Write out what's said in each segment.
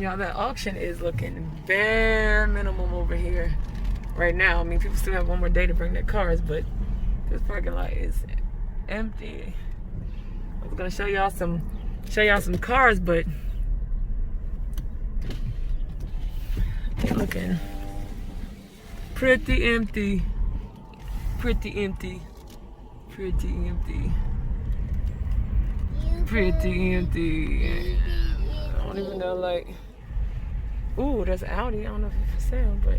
y'all, that auction is looking bare minimum over here right now. I mean, people still have one more day to bring their cars, but this parking lot is empty. I was gonna show y'all some cars, but they're looking pretty empty. Pretty empty. Pretty empty. Pretty empty. I don't even know, like, ooh, there's Audi. I don't know if it's for sale, but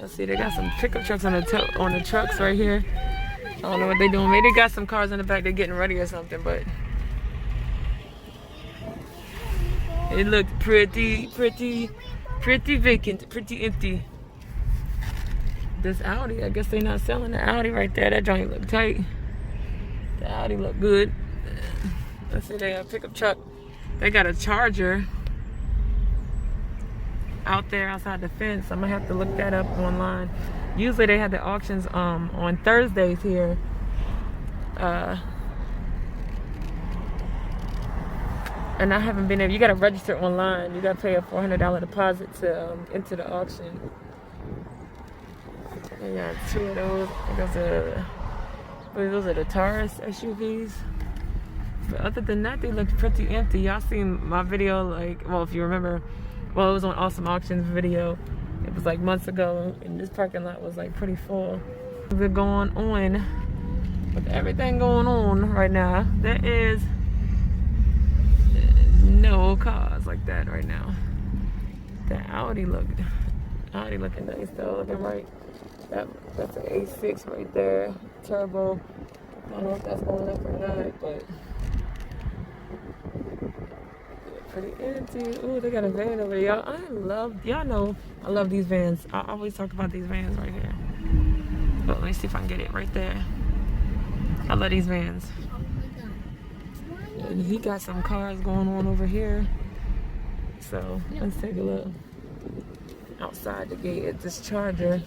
let's see, they got some pickup trucks on the trucks right here. I don't know what they're doing. Maybe they got some cars in the back. They're getting ready or something, but it looked pretty vacant, pretty empty. This Audi, I guess they're not selling the Audi right there. That joint look tight. The Audi look good. Let's see, they have a pickup truck. They got a Charger out there outside the fence. I'm gonna have to look that up online. Usually they have the auctions on Thursdays here. And I haven't been able. You gotta register online. You gotta pay a $400 deposit to enter the auction. And yeah, two of those. Those are the Taurus SUVs. But other than that, they looked pretty empty. Y'all seen my video, like, well, if you remember, well, it was on Awesome Auctions video. It was like months ago, and this parking lot was like pretty full. We're going on with everything going on right now. There is no cars like that right now. The Audi looking nice though, looking right. That's an A6 right there, turbo. I don't know if that's going up or not, but pretty empty. Ooh, they got a van over there. Y'all know I love these vans. I always talk about these vans right here. But let me see if I can get it right there. I love these vans. And he got some cars going on over here. So let's take a look. Outside the gate at this Charger.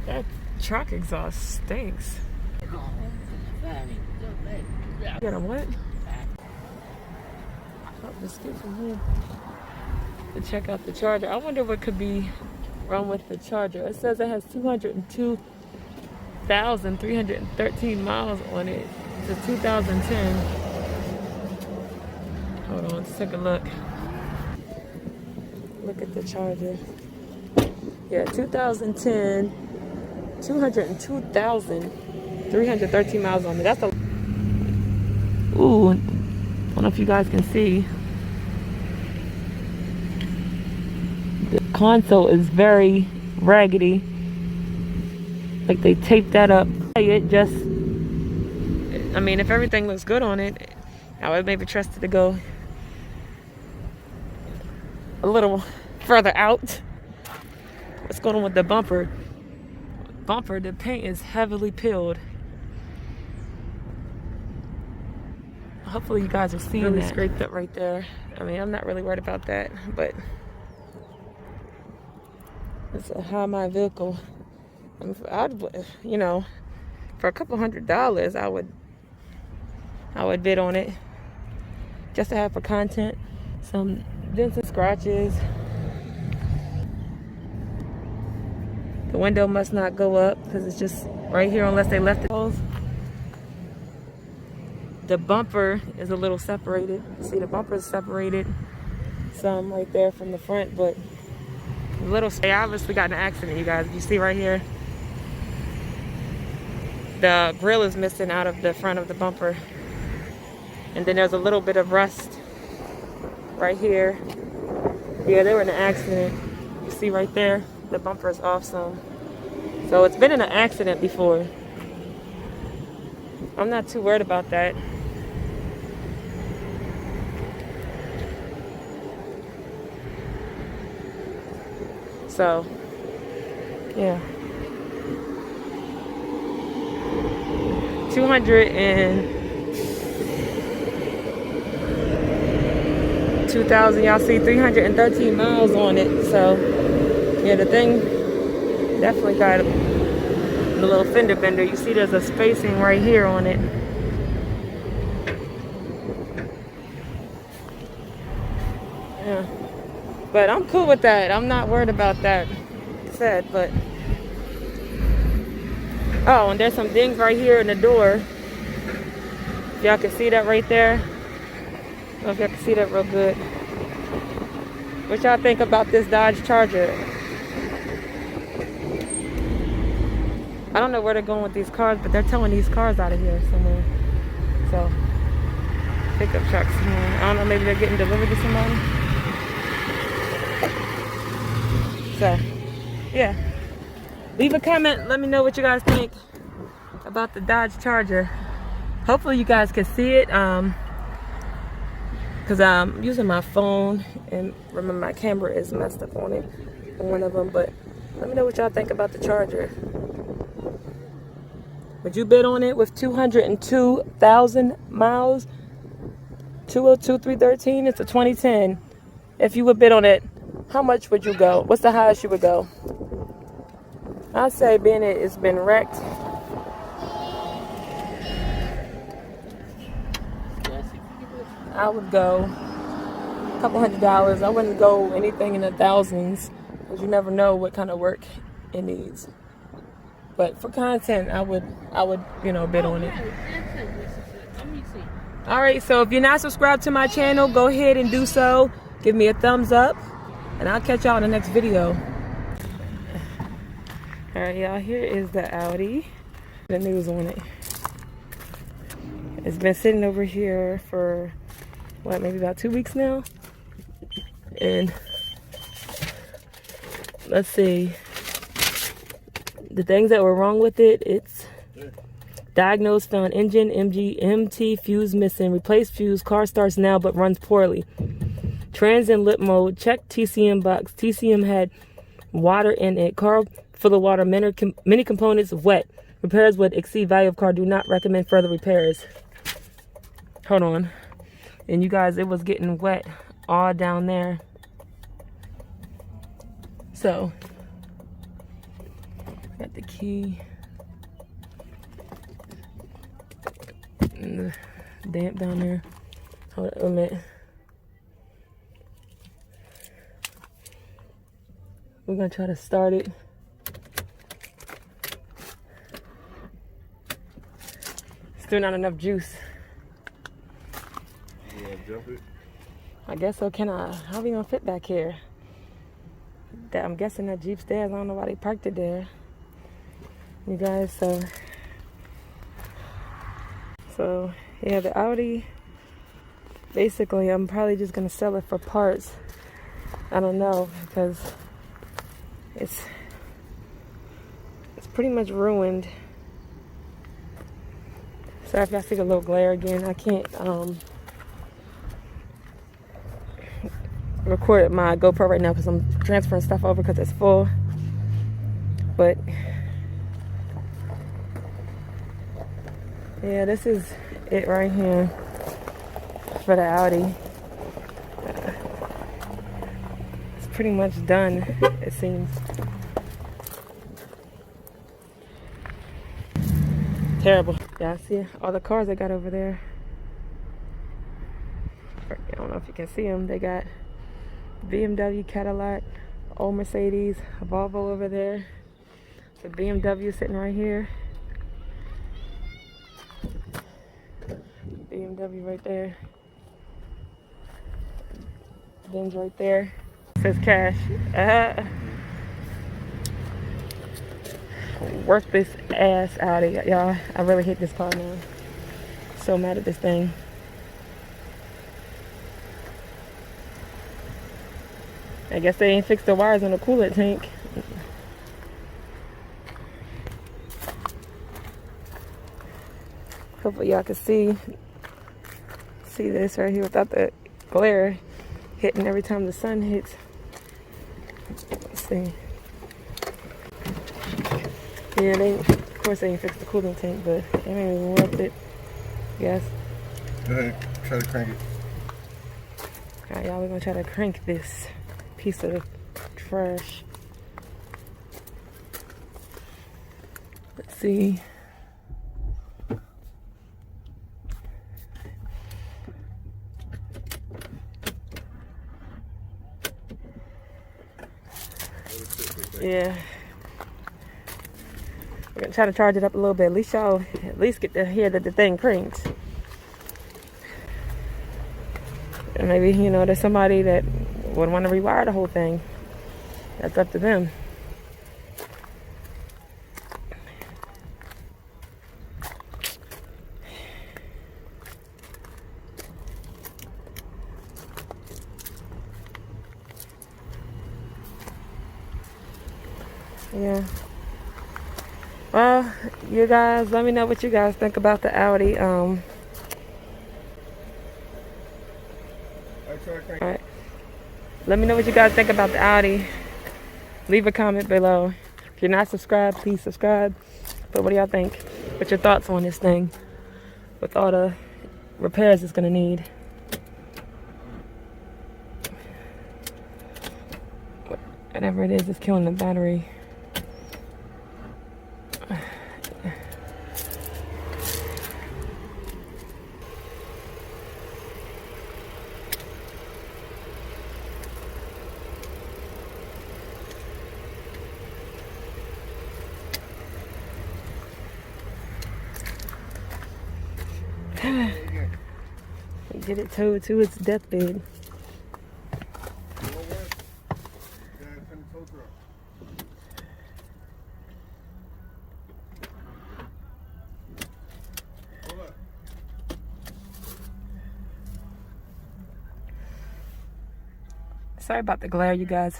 That truck exhaust stinks. Get a what? Oh, let's get from here to check out the Charger. I wonder what could be wrong with the Charger. It says it has 202,313 miles on it. It's a 2010. Hold on, let's take a look. Look at the Charger. Yeah, 2010. 202,313 miles on it. That's a... Ooh, I don't know if you guys can see. The console is very raggedy. Like they taped that up. It just... I mean, if everything looks good on it, I would maybe trust it to go a little further out. What's going on with the bumper? The paint is heavily peeled. Hopefully you guys are seeing really that. Scraped up right there. I mean, I'm not really worried about that, but it's a high-mile vehicle. You know, for a couple $100, I would bid on it just to have for content. Some dents and scratches. The window must not go up because it's just right here unless they left it closed. The bumper is a little separated. See, the bumper is separated some right there from the front, but they obviously got in an accident, you guys. You see right here, the grill is missing out of the front of the bumper. And then there's a little bit of rust right here. Yeah, they were in an accident. You see right there, the bumper is off some. So it's been in an accident before. I'm not too worried about that. So, yeah. 2,000, y'all see 313 miles on it. So, yeah, the thing Definitely got the little fender bender. You see there's a spacing right here on it. Yeah. But I'm cool with that. I'm not worried about that. Said, but oh, and there's some dings right here in the door. If y'all can see that right there. I don't know if y'all can see that real good. What y'all think about this Dodge Charger? I don't know where they're going with these cars, but they're towing these cars out of here somewhere. So, pickup trucks. I don't know, maybe they're getting delivered to somebody. So, yeah. Leave a comment. Let me know what you guys think about the Dodge Charger. Hopefully you guys can see it. Because I'm using my phone. And remember, my camera is messed up on it. On one of them. But let me know what y'all think about the Charger. Would you bid on it with 202,000 miles? 202,313. It's a 2010. If you would bid on it, how much would you go? What's the highest you would go? I'd say being it's been wrecked. I would go a couple $100s. I wouldn't go anything in the thousands because you never know what kind of work it needs. But for content, I would, bid on it. All right, so if you're not subscribed to my channel, go ahead and do so. Give me a thumbs up, and I'll catch y'all in the next video. All right, y'all, here is the Audi. The news on it. It's been sitting over here for, what, maybe about 2 weeks now? And let's see. The things that were wrong with it, it's diagnosed, found engine, MT, fuse missing, replaced fuse, car starts now but runs poorly. Trans and lip mode, check TCM box. TCM had water in it. Car full of water, many components wet. Repairs would exceed value of car. Do not recommend further repairs. Hold on. And you guys, it was getting wet all down there. So, got the key. And the damp down there. Hold on a minute. We're gonna try to start it. Still not enough juice. You wanna jump it? I guess so. Can I? How we gonna fit back here? I'm guessing that Jeep's there. I don't know why they parked it there. You guys, so yeah, the Audi, basically I'm probably just gonna sell it for parts. I don't know, because it's pretty much ruined. Sorry if y'all see a little glare again. I can't record my GoPro right now because I'm transferring stuff over because it's full. But yeah, this is it right here for the Audi. It's pretty much done, it seems. Terrible. Yeah, see all the cars they got over there. I don't know if you can see them. They got BMW, Cadillac, old Mercedes, a Volvo over there. The BMW sitting right here. BMW right there. Benz right there. It says cash. Worthless ass Audi, y'all. I really hate this car now. So mad at this thing. I guess they ain't fixed the wires on the coolant tank. Hopefully y'all can see this right here without the glare hitting every time the sun hits. Let's see. Yeah, of course they ain't fixed the cooling tank, but they ain't even worth it, I guess. Go ahead, try to crank it. Alright, y'all, we're gonna try to crank this piece of trash. see. Yeah. We're gonna try to charge it up a little bit. At least y'all get to hear that the thing cranks. And maybe, you know, there's somebody that would want to rewire the whole thing. That's up to them. Yeah. Well, you guys, let me know what you guys think about the Audi. All right. Let me know what you guys think about the Audi. Leave a comment below. If you're not subscribed, please subscribe. But what do y'all think? What's your thoughts on this thing? With all the repairs it's gonna need. Whatever it is, it's killing the battery. Get it towed to its deathbed. Sorry about the glare, you guys.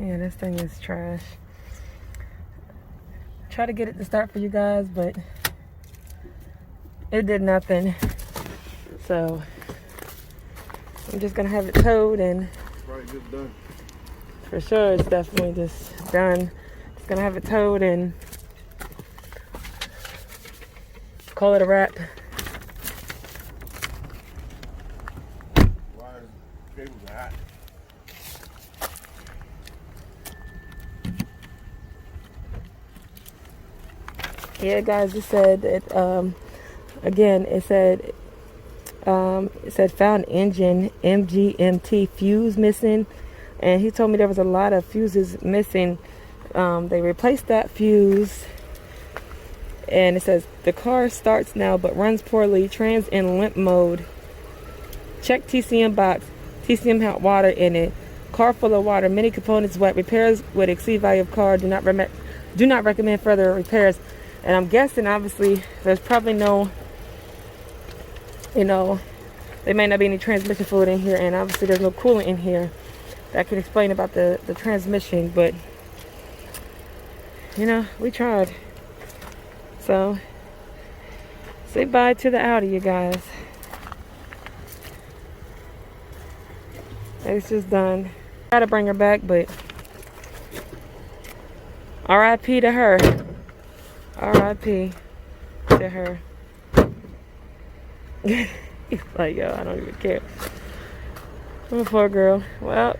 Yeah, this thing is trash. Try to get it to start for you guys, but it did nothing. So I'm just gonna have it towed, and Probably just done. for sure it's definitely just done. Just gonna have it towed and call it a wrap. Why is cables hot? Yeah, guys, it said that, again, it said found engine MGMT fuse missing, and he told me there was a lot of fuses missing. They replaced that fuse, and it says the car starts now but runs poorly, trans in limp mode. Check TCM box. TCM had water in it. Car full of water, many components wet. Repairs would exceed value of car. Do not recommend further repairs. And I'm guessing, obviously, there's probably no, you know, there may not be any transmission fluid in here, and obviously there's no coolant in here. That could explain about the transmission, but, you know, we tried. So, say bye to the Audi, you guys. It's just done. Try to bring her back, but R.I.P. to her. R.I.P. to her. He's like, yo, I don't even care. Oh, poor girl. Well,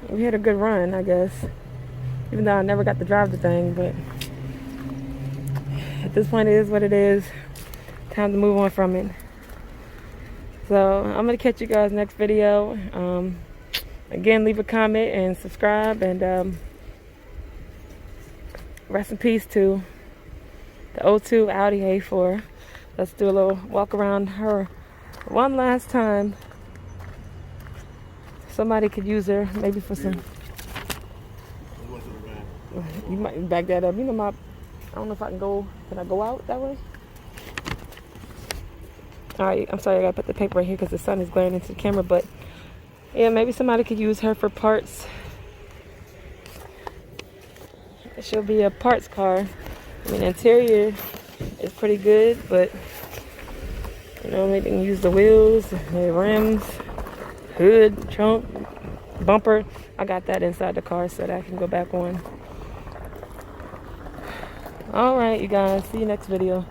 we had a good run, I guess. Even though I never got to drive the thing, but at this point, it is what it is. Time to move on from it. So, I'm going to catch you guys next video. Again, leave a comment and subscribe, and rest in peace to the 02 Audi A4. Let's do a little walk around her one last time. Somebody could use her, maybe for some. You might back that up. You know, I don't know if I can go. Can I go out that way? All right. I'm sorry. I gotta put the paper right here because the sun is glaring into the camera. But yeah, maybe somebody could use her for parts. She'll be a parts car. I mean, interior is pretty good, but you know, maybe you can use the wheels, the rims, hood, trunk, bumper. I got that inside the car so that I can go back on. All right, you guys. See you next video.